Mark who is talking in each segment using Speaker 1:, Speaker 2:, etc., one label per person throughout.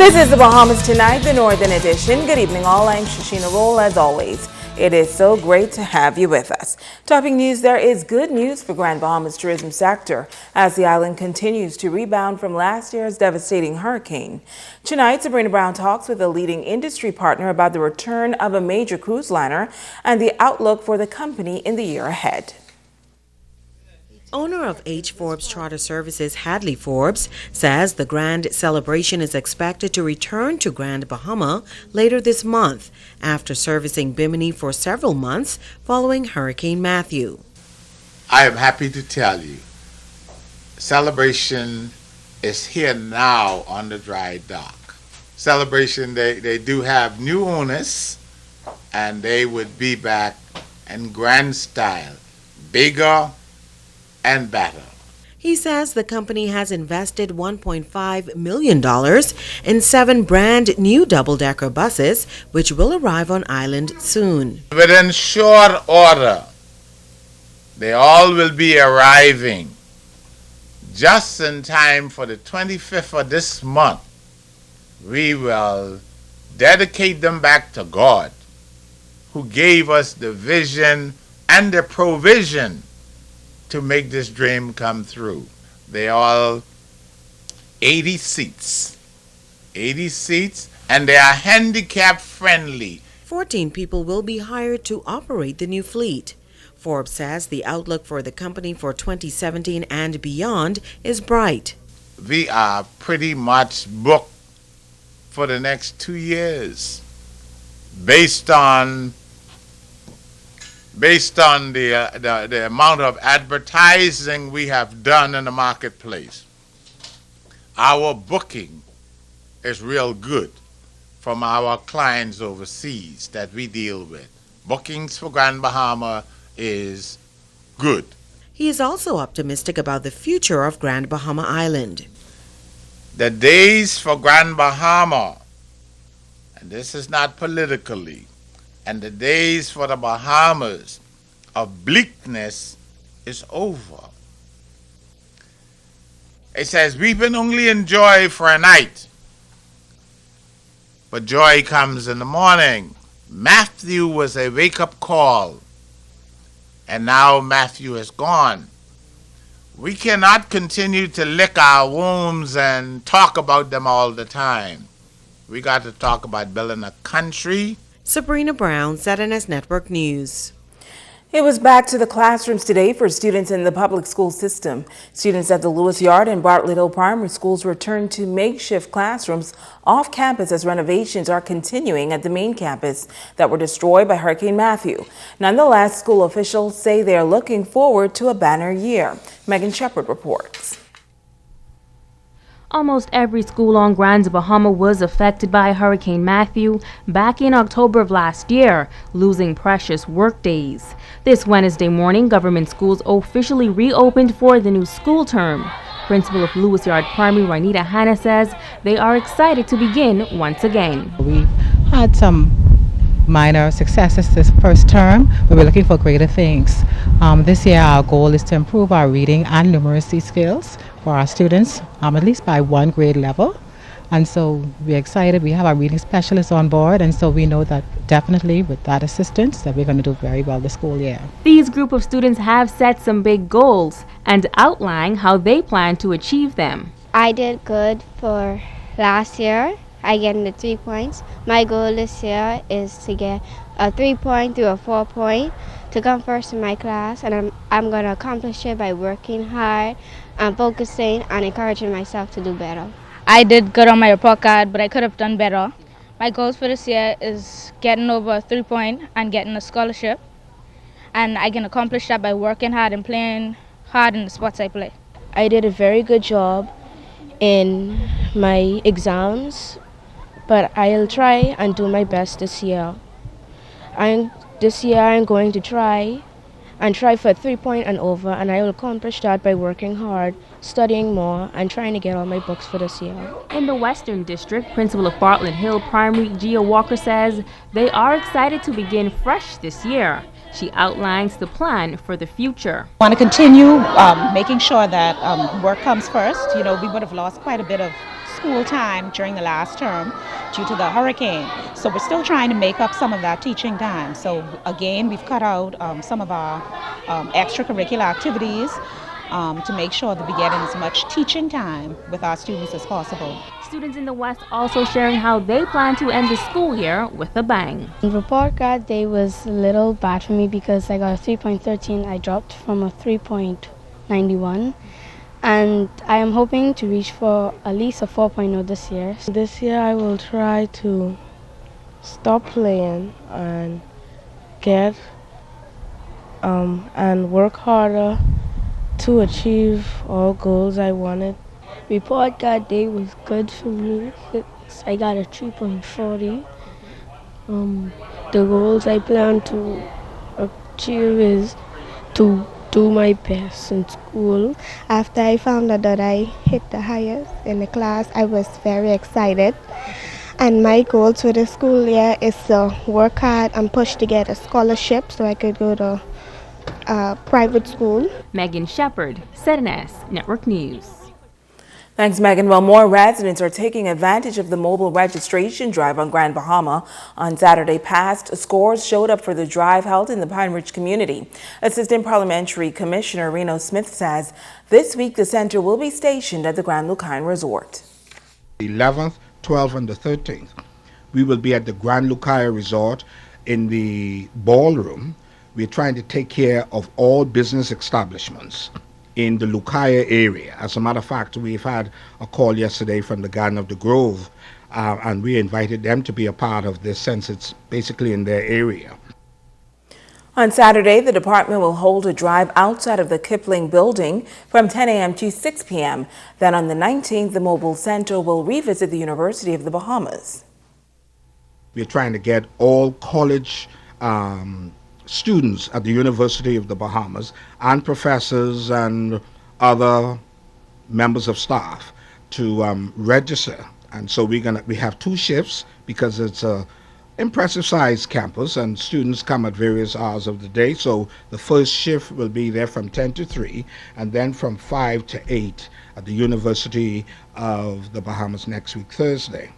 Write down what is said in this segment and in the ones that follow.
Speaker 1: This is the Bahamas Tonight, the Northern Edition. Good evening, all. I'm Shashina Roll, as always. It is so great to have you with us. Topping news, there is good news for Grand Bahamas tourism sector as the island continues to rebound from last year's devastating hurricane. Tonight, Sabrina Brown talks with a leading industry partner about the return of a major cruise liner and the outlook for the company in the year ahead.
Speaker 2: Owner of H. Forbes Charter Services, Hadley Forbes, says the grand celebration is expected to return to Grand Bahama later this month after servicing Bimini for several months following Hurricane Matthew.
Speaker 3: I am happy to tell you, celebration is here now on the dry dock. Celebration, they do have new owners, and they would be back in grand style, bigger and better.
Speaker 2: He says the company has invested $1.5 million in 7 brand new double-decker buses, which will arrive on island soon.
Speaker 3: Within short order, they all will be arriving just in time for the 25th of this month. We will dedicate them back to God, who gave us the vision and the provision to make this dream come through. They all 80 seats, and they are handicap friendly.
Speaker 2: 14 people will be hired to operate the new fleet. Forbes says the outlook for the company for 2017 and beyond is bright.
Speaker 3: We are pretty much booked for the next 2 years based on the amount of advertising we have done in the marketplace. Our booking is real good from our clients overseas that we deal with. Bookings for Grand Bahama is good.
Speaker 2: He is also optimistic about the future of Grand Bahama Island.
Speaker 3: The days for Grand Bahama, and this is not politically, and the days for the Bahamas of bleakness is over. It says, weeping only enjoy for a night, but joy comes in the morning. Matthew was a wake-up call, and now Matthew is gone. We cannot continue to lick our wounds and talk about them all the time. We got to talk about building a country.
Speaker 2: Sabrina Brown, ZNS Network News.
Speaker 1: It was back to the classrooms today for students in the public school system. Students at the Lewis Yard and Bartlett Hill Primary Schools returned to makeshift classrooms off campus as renovations are continuing at the main campus that were destroyed by Hurricane Matthew. Nonetheless, school officials say they are looking forward to a banner year. Megan Shepard reports.
Speaker 4: Almost every school on Grand Bahama was affected by Hurricane Matthew back in October of last year, losing precious work days. This Wednesday morning, government schools officially reopened for the new school term. Principal of Lewis Yard Primary, Juanita Hanna, says they are excited to begin once again.
Speaker 5: We had some minor successes this first term, but we're looking for greater things. This year our goal is to improve our reading and numeracy skills for our students, at least by 1 grade level. And so we're excited. We have our reading specialists on board, and so we know that definitely with that assistance that we're going to do very well this school year.
Speaker 4: These group of students have set some big goals and outline how they plan to achieve them.
Speaker 6: I did good for last year. I get the 3 points. My goal this year is to get a 3-point through a 4-point to come first in my class, and I'm going to accomplish it by working hard and focusing and encouraging myself to do better.
Speaker 7: I did good on my report card, but I could have done better. My goals for this year is getting over a 3-point and getting a scholarship, and I can accomplish that by working hard and playing hard in the sports I play.
Speaker 8: I did a very good job in my exams, but I'll try and do my best this year. This year I'm going to try for a 3-point and over, and I will accomplish that by working hard, studying more, and trying to get all my books for this year.
Speaker 4: In the Western District, Principal of Bartlett Hill Primary, Gia Walker, says they are excited to begin fresh this year. She outlines the plan for the future.
Speaker 5: I want to continue making sure that work comes first. You know, we would have lost quite a bit of
Speaker 9: school time during the last term due to the hurricane. So we're still trying to make up some of that teaching time. So again, we've cut out some of our extracurricular activities to make sure that we get as much teaching time with our students as possible.
Speaker 4: Students in the West also sharing how they plan to end the school year with a bang.
Speaker 6: Report card day was a little bad for me because I got a 3.13. I dropped from a 3.91. And I am hoping to reach for at least a 4.0 this year.
Speaker 8: This year I will try to stop playing and get and work harder to achieve all goals I wanted.
Speaker 6: Report card day was good for me. I got a 3.40. The goals I plan to achieve is to do my best in school. After I found out that I hit the highest in the class, I was very excited. And my goals for the school year is to work hard and push to get a scholarship so I could go to private school.
Speaker 4: Megan Shepard, ZNS Network News.
Speaker 1: Thanks, Megan. Well, more residents are taking advantage of the mobile registration drive on Grand Bahama. On Saturday past, scores showed up for the drive held in the Pine Ridge community. Assistant Parliamentary Commissioner Reno Smith says this week the center will be stationed at the Grand Lucine Resort.
Speaker 10: The 11th, 12th, and the 13th, we will be at the Grand Lucine Resort in the ballroom. We're trying to take care of all business establishments in the Lucaya area. As a matter of fact, we've had a call yesterday from the Garden of the Grove, and we invited them to be a part of this since it's basically in their area.
Speaker 1: On Saturday, the department will hold a drive outside of the Kipling building from 10 a.m. to 6 p.m. Then on the 19th, the mobile center will revisit the University of the Bahamas.
Speaker 10: We're trying to get all college students at the University of the Bahamas and professors and other members of staff to register. And so we have 2 shifts because it's a impressive sized campus and students come at various hours of the day. So the first shift will be there from 10 to 3 and then from 5 to 8 at the University of the Bahamas next week, Thursday.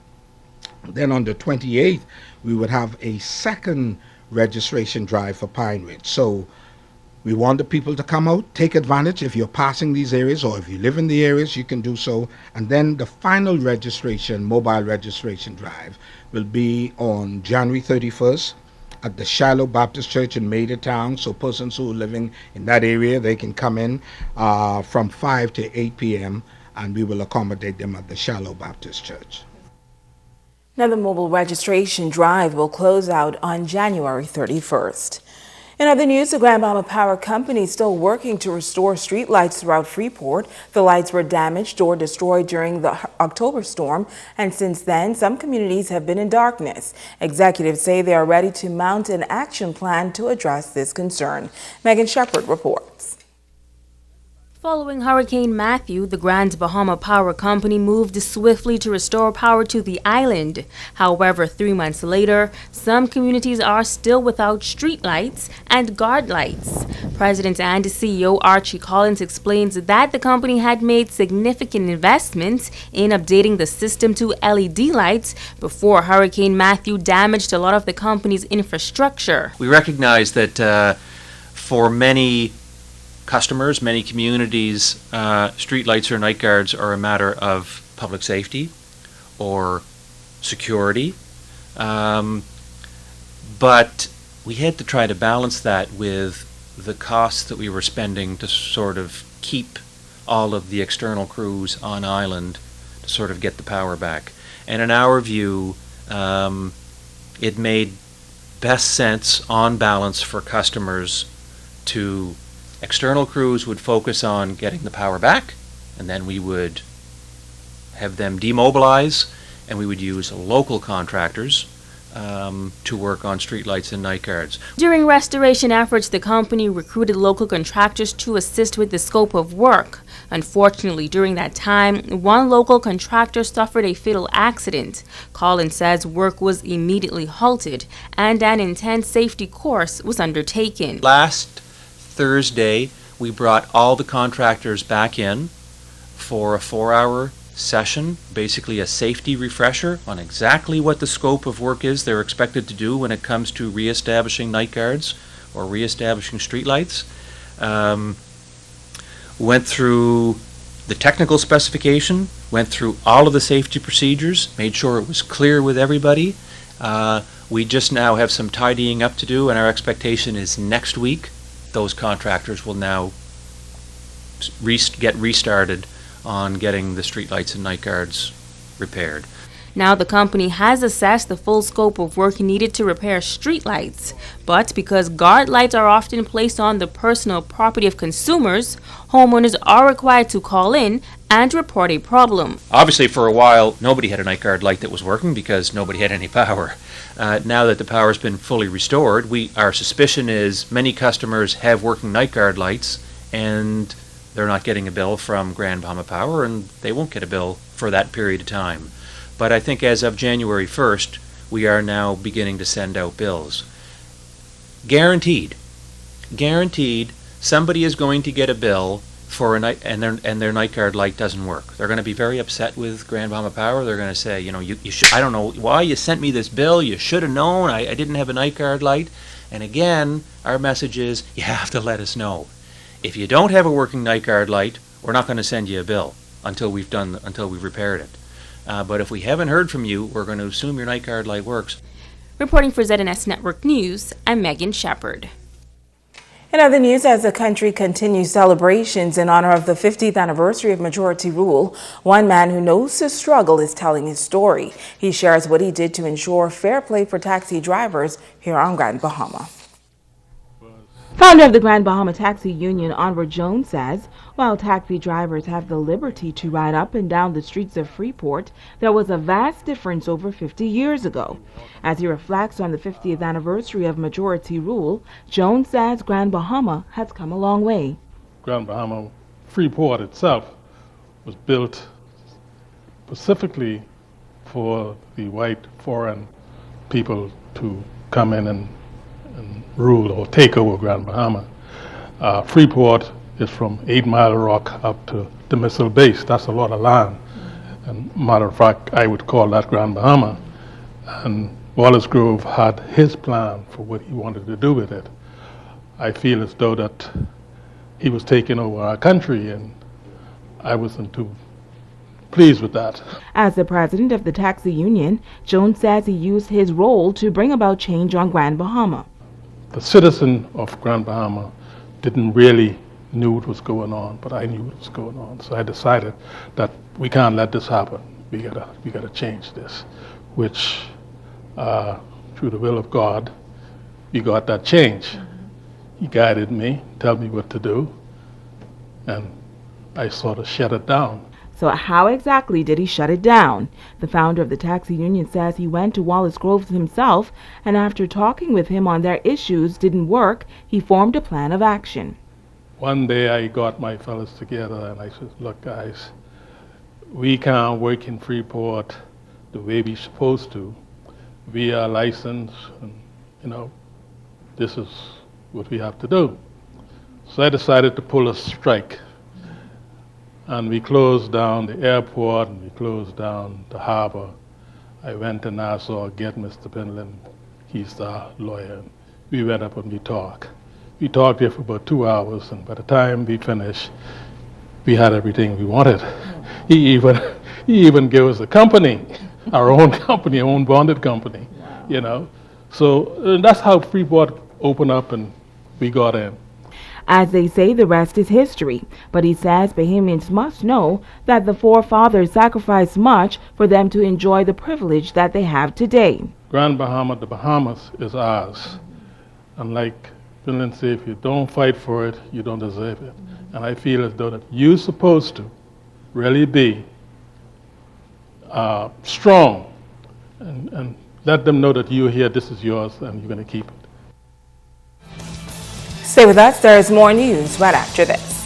Speaker 10: Then on the 28th, we would have a second registration drive for Pine Ridge. So we want the people to come out, take advantage. If you're passing these areas or if you live in the areas, you can do so. And then the final registration, mobile registration drive, will be on January 31st at the Shiloh Baptist Church in Maidatown. So persons who are living in that area, they can come in from 5 to 8 p.m. and we will accommodate them at the Shiloh Baptist Church.
Speaker 1: Now, the mobile registration drive will close out on January 31st. In other news, the Grand Bahama Power Company is still working to restore streetlights throughout Freeport. The lights were damaged or destroyed during the October storm, and since then, some communities have been in darkness. Executives say they are ready to mount an action plan to address this concern. Megan Shepard reports.
Speaker 4: Following Hurricane Matthew, the Grand Bahama Power Company moved swiftly to restore power to the island. However, 3 months later, some communities are still without streetlights and guard lights. President and CEO Archie Collins explains that the company had made significant investments in updating the system to LED lights before Hurricane Matthew damaged a lot of the company's infrastructure.
Speaker 11: We recognize that for many customers, many communities, streetlights or night guards are a matter of public safety or security. But we had to try to balance that with the costs that we were spending to sort of keep all of the external crews on island to sort of get the power back. And in our view, it made best sense on balance for customers to external crews would focus on getting the power back, and then we would have them demobilize, and we would use local contractors to work on streetlights and night guards.
Speaker 4: During restoration efforts, the company recruited local contractors to assist with the scope of work. Unfortunately, during that time, one local contractor suffered a fatal accident. Collins says work was immediately halted and an intense safety course was undertaken.
Speaker 11: Last Thursday, we brought all the contractors back in for a 4-hour session, basically a safety refresher on exactly what the scope of work is they're expected to do when it comes to reestablishing night guards or reestablishing streetlights. Went through the technical specification, went through all of the safety procedures, made sure it was clear with everybody. We just now have some tidying up to do, and our expectation is next week those contractors will now get restarted on getting the streetlights and night guards repaired.
Speaker 4: Now the company has assessed the full scope of work needed to repair streetlights, but because guard lights are often placed on the personal property of consumers, homeowners are required to call in and report a problem.
Speaker 11: Obviously, for a while, nobody had a night guard light that was working because nobody had any power. Now that the power has been fully restored, our suspicion is many customers have working night guard lights and they're not getting a bill from Grand Bahama Power, and they won't get a bill for that period of time. But I think as of January 1st, we are now beginning to send out bills. Guaranteed, somebody is going to get a bill for a night, and their night guard light doesn't work. They're going to be very upset with Grand Bahama Power. They're going to say, you should, I don't know why you sent me this bill. You should have known I didn't have a night guard light. And again, our message is you have to let us know. If you don't have a working night guard light, we're not going to send you a bill until we've repaired it. But if we haven't heard from you, we're going to assume your night guard light works.
Speaker 4: Reporting for ZNS Network News, I'm Megan Shepard.
Speaker 1: In other news, as the country continues celebrations in honor of the 50th anniversary of majority rule, one man who knows the struggle is telling his story. He shares what he did to ensure fair play for taxi drivers here on Grand Bahama. Founder of the Grand Bahama Taxi Union, Onward Jones, says, while taxi drivers have the liberty to ride up and down the streets of Freeport, there was a vast difference over 50 years ago. As he reflects on the 50th anniversary of majority rule, Jones says Grand Bahama has come a long way.
Speaker 12: Grand Bahama Freeport itself was built specifically for the white foreign people to come in and rule or take over Grand Bahama. Freeport is from 8 Mile Rock up to the missile base. That's a lot of land. And matter of fact, I would call that Grand Bahama. And Wallace Grove had his plan for what he wanted to do with it. I feel as though that he was taking over our country, and I wasn't too pleased with that.
Speaker 1: As the president of the taxi union, Jones says he used his role to bring about change on Grand Bahama.
Speaker 12: The citizen of Grand Bahama didn't really knew what was going on, but I knew what was going on. So I decided that we can't let this happen. We gotta change this, which through the will of God, we got that change. He guided me, told me what to do, and I sort of shut it down.
Speaker 1: So how exactly did he shut it down? The founder of the taxi union says he went to Wallace Groves himself, and after talking with him on their issues didn't work, he formed a plan of action.
Speaker 12: One day I got my fellas together and I said, look guys, we can't work in Freeport the way we're supposed to. We are licensed, and this is what we have to do. So I decided to pull a strike. And we closed down the airport, and we closed down the harbor. I went to Nassau, get Mr. Penland, he's the lawyer. We went up and we talked. We talked here for about 2 hours, and by the time we finished, we had everything we wanted. He even gave us a company, our own company, our own bonded company, So that's how Freeport opened up and we got in.
Speaker 1: As they say, the rest is history. But he says Bahamians must know that the forefathers sacrificed much for them to enjoy the privilege that they have today.
Speaker 12: Grand Bahama, the Bahamas, is ours. And like Finland said, if you don't fight for it, you don't deserve it. And I feel as though that you're supposed to really be strong and let them know that you're here, this is yours, and you're going to keep it.
Speaker 1: Stay with us. There is more news right after this.